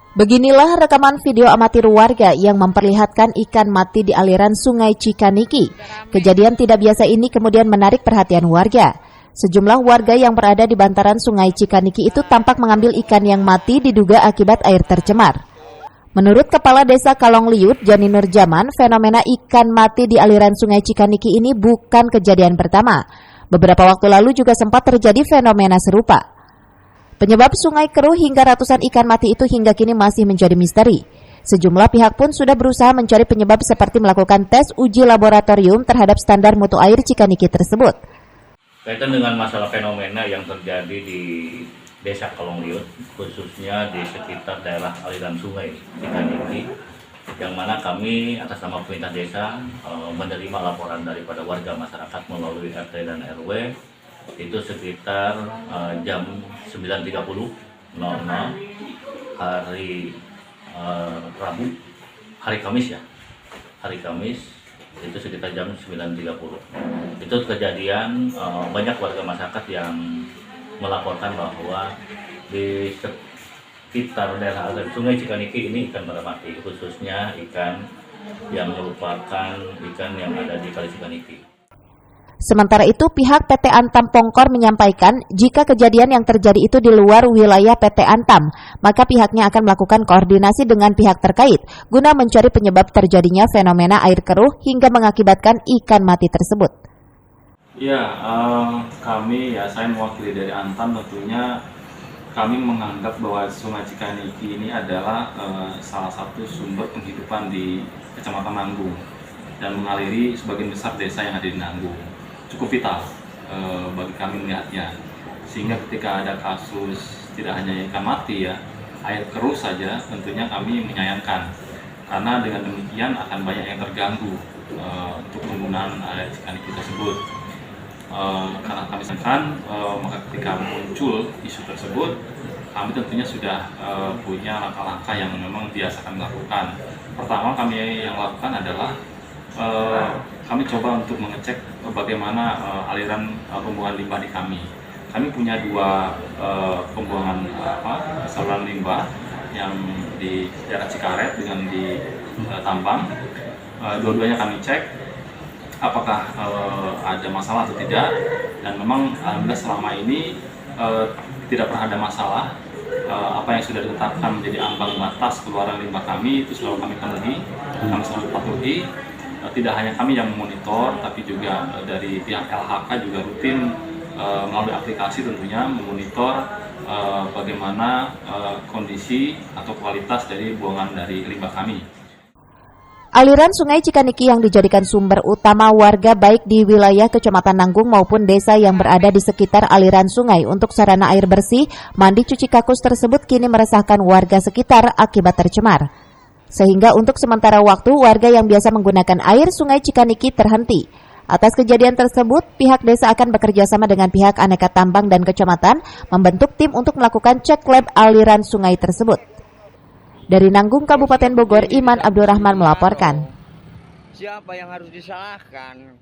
Beginilah rekaman video amatir warga yang memperlihatkan ikan mati di aliran Sungai Cikaniki. Kejadian tidak biasa ini kemudian menarik perhatian warga. Sejumlah warga yang berada di bantaran Sungai Cikaniki itu tampak mengambil ikan yang mati diduga akibat air tercemar. Menurut Kepala Desa Kalongliut, Jani Nurjaman, fenomena ikan mati di aliran Sungai Cikaniki ini bukan kejadian pertama. Beberapa waktu lalu juga sempat terjadi fenomena serupa. Penyebab sungai keruh hingga ratusan ikan mati itu hingga kini masih menjadi misteri. Sejumlah pihak pun sudah berusaha mencari penyebab seperti melakukan tes uji laboratorium terhadap standar mutu air Cikaniki tersebut. Kaitan dengan masalah fenomena yang terjadi di Desa Kalongliut, khususnya di sekitar daerah aliran sungai Cikaniki, yang mana kami atas nama pemerintah desa menerima laporan daripada warga masyarakat melalui RT dan RW, itu sekitar jam 9.30 hari Rabu, hari Kamis itu sekitar jam 9.30. Itu kejadian banyak warga masyarakat yang melaporkan bahwa di sekitar daerah aliran Sungai Cikaniki ini ikan pada mati, khususnya ikan yang merupakan ikan yang ada di Kali Cikaniki. Sementara itu, pihak PT Antam Pongkor menyampaikan jika kejadian yang terjadi itu di luar wilayah PT Antam, maka pihaknya akan melakukan koordinasi dengan pihak terkait guna mencari penyebab terjadinya fenomena air keruh hingga mengakibatkan ikan mati tersebut. Ya, saya mewakili dari Antam, tentunya kami menganggap bahwa Sungai Cikaniki ini adalah salah satu sumber penghidupan di Kecamatan Nanggung dan mengaliri sebagian besar desa yang ada di Nanggung. Cukup vital bagi kami melihatnya, sehingga ketika ada kasus tidak hanya ikan mati ya, air keruh saja tentunya kami menyayangkan, karena dengan demikian akan banyak yang terganggu untuk penggunaan air Cikaniki tersebut. Karena kami sayangkan, maka ketika muncul isu tersebut, kami tentunya sudah punya langkah-langkah yang memang biasa kami lakukan. Pertama kami yang lakukan adalah kami coba untuk mengecek bagaimana aliran pembuangan limbah di kami. Kami punya dua pembuangan saluran limbah yang di daerah Cikaret dengan di Tambang. Dua-duanya kami cek apakah ada masalah atau tidak, dan memang alhamdulillah selama ini tidak pernah ada masalah. Apa yang sudah ditetapkan menjadi ambang batas keluaran limbah kami itu selalu kami penuhi, kami selalu patuhi. Tidak hanya kami yang memonitor, tapi juga dari pihak LHK juga rutin melalui aplikasi tentunya memonitor bagaimana kondisi atau kualitas dari buangan dari limbah kami. Aliran Sungai Cikaniki yang dijadikan sumber utama warga baik di wilayah Kecamatan Nanggung maupun desa yang berada di sekitar aliran sungai untuk sarana air bersih, mandi, cuci kakus tersebut kini meresahkan warga sekitar akibat tercemar. Sehingga untuk sementara waktu warga yang biasa menggunakan air Sungai Cikaniki terhenti. Atas kejadian tersebut, pihak desa akan bekerja sama dengan pihak Aneka Tambang dan Kecamatan membentuk tim untuk melakukan cek lab aliran sungai tersebut. Dari Nanggung, Kabupaten Bogor, Iman Abdurrahman melaporkan. Siapa yang harus disalahkan?